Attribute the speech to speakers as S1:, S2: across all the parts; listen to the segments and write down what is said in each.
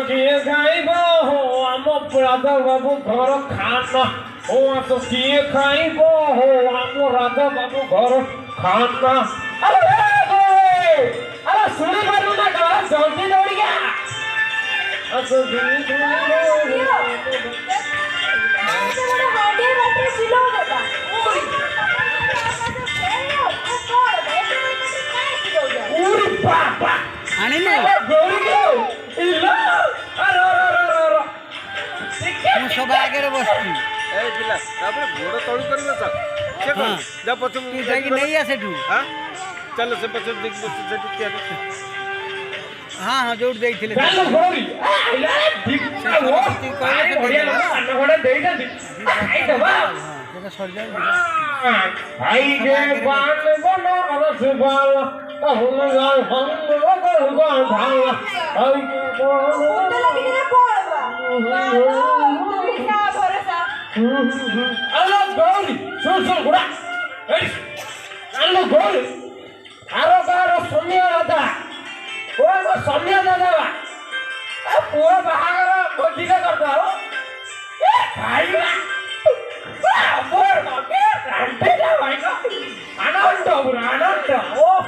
S1: किए खाइब हो आम राधा बाबू घर खाना हो तो किए खाइब हो आम राधा बाबू घर खाना अरे सुनी पारू ना कहा जल्दी दौड़ी गया
S2: सब आगे बसती
S3: गोड़ तलू कर पछ
S2: नहीं आसे
S3: चल से पछ
S2: हाँ हाँ जोड़ दे
S1: Hello, Goli. Susun kuda. Hello, Goli. Haro karo Sonia ada. Kau Sonia ada lah. Pura bahagara bodi ka karta ho. Bhai na. Pura bhai. Rante na bhai na. Ananda pura ananda. Oh.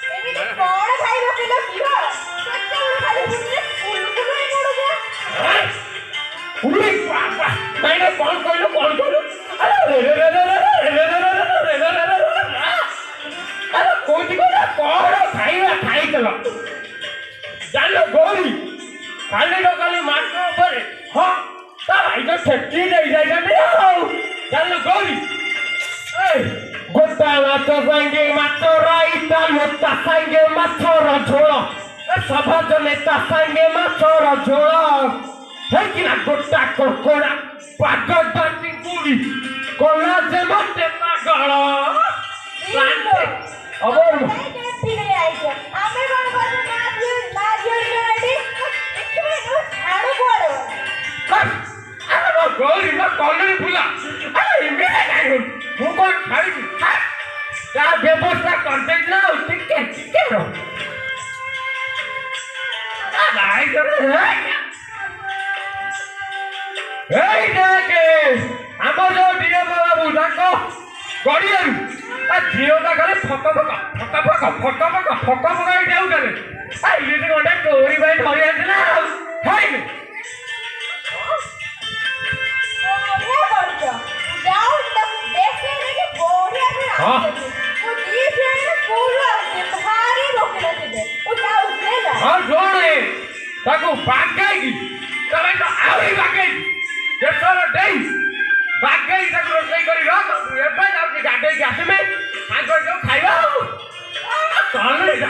S4: Ini tu kau bhai na kila kila. Satu kali punya puluh puluh ini ada je.
S1: Uli papa. मैंने कौन करो अरे कोई को ना कौन खाई चलो जानो गोली खाली मार के ऊपर हाँ तब आई तो छट्टी नहीं जाएगा नहीं जानो गोली गोटा मातो संगे मातो राइता मोटा संगे मातो रझोलो सभा जनेता संगे मातो रझोलो है कि ना गोटा कोकोड़ा पागल दांती पूरी कोला से मते पागल अब
S4: पिले आई है आमे कौन कर ना रेडी इसमें नो आड़ो कोड़ो
S1: अरे गोरी ना कॉलेज फुला अरे मेरे नहीं हूं कौन खाई क्या व्यवस्था करते ना टिकट रो नहीं करे Hey Deke, amo jo diye babu dako godiyaru a jiyo da kare photo photo ai jau kare ai liti gonde tori bai dhori ase na hai
S4: ओ क्या करছো जाओ तब देखे कि बोरिया से
S1: हां
S4: वो दीप है ना पूरा भारी रोकला से वो जाओ ले जा
S1: हां जोड़े ताको बागेगी तबे तो आवी बागेगी जेतरो देई बागेगी ताको रोसई करी रख एबे जाऊ के गाडे के आसे में आगो जो खाइबा चले जा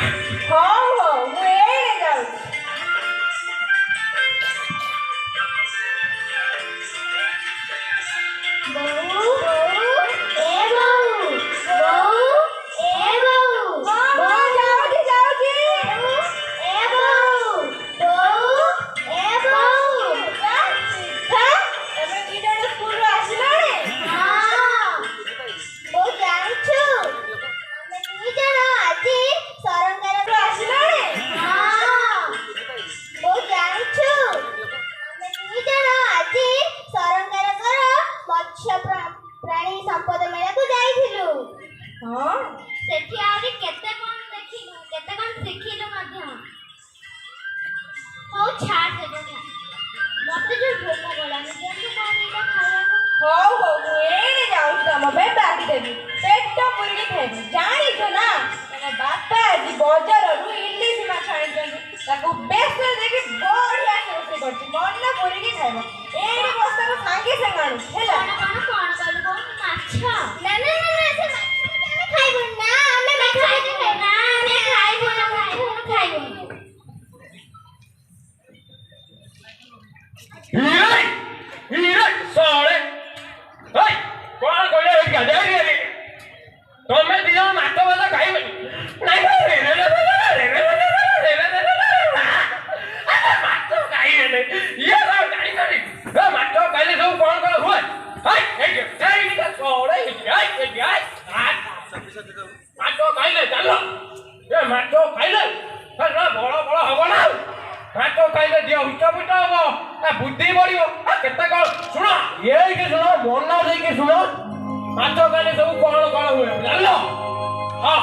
S4: हां वो ए जाओ प्राणी संपद मेला को जाइथिलु हां सेठी आरे केते कोन देखिलु केते कोन सिखिलु मध्य हो छाड़ दे मते जो भोक गलानी जेनु कोन एटा खाया को हो एने जाउ तम बे बाकी देबी पेट तो पुरी खाइबी जानी छ ना तम बापा जी बाजार रु इल्ली सीमा छाणी जंदी ताको बेस देखि बढ़िया से रोसे करती मन ना पुरी के खाइबो एने बस्ता को सांगे संगाणु हेला कोन कलु को माछ ना ना ना से माछ ଆମେ ଖାଇबो ना ଆମେ माछ खाइबो ना ଆମେ खाइबो ना खाइबो
S1: हीरे साले ओए कोन कोले क्या दे रे तमे दियो मातो वाला खाइबे नहीं रे ମାଛ ଖାଇଲେ ବଳ ବଳ ହବ ନା ମାଛ ଖାଇଲେ ଦିଅ ହୁଟ ଫୁଟ ହବ ବୁଦ୍ଧି ବଢିବ କେତେ କଣ ଶୁଣ ଏଇକି ଶୁଣ ମନ ଦେଇକି ଶୁଣ ମାଛ ଖାଇଲେ ସବୁ କଣ କଣ ହୁଏ ଜାଣିଲ ହଁ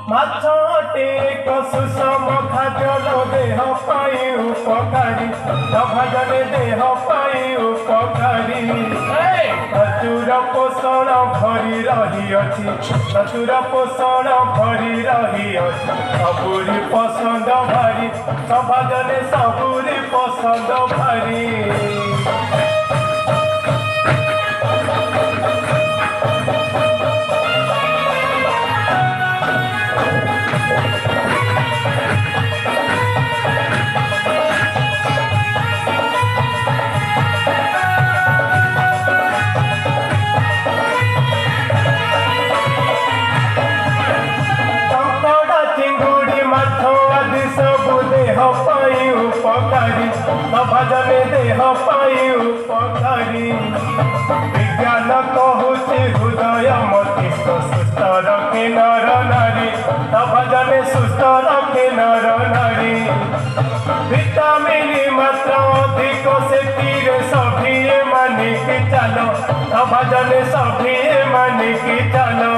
S5: ମାଛଟି ଏକ ସୁଷମ ଖାଦ୍ୟ ଦେହ ପାଇଁ ଉପକାରୀ ନଭାଜନେ ଦେହ ପାଇଁ ଉପକାରୀ ପ୍ରଚୁର ପୋଷଣ ଭରି ରହିଅଛି ପ୍ରଚୁର ପୋଷଣ ଭରି ରହିଅଛି ସବୁରି ପସନ୍ଦ ଭାରି ନଭାଜନେ ସବୁରି ପସନ୍ଦ ଭାରି উপকারী নভাজনে দেহ পাই উপকারী বিজ্ঞান কহুছি হৃদয় মস্তিষ্ক সুস্থ রক্ষে নর নারী নভাজনে সুস্থ রক্ষে নর নারী ভিটামিন মাত্রা অধিক সেটিরে সভিয়ে মানিকি চালো নভাজনে সভিয়ে মানিকি চালো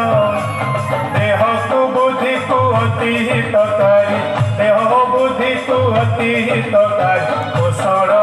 S5: দেহকু বুদ্ধিকু অতি হিতকারী দেহ বুদ্ধিকু অতি হিতকারী পোষণ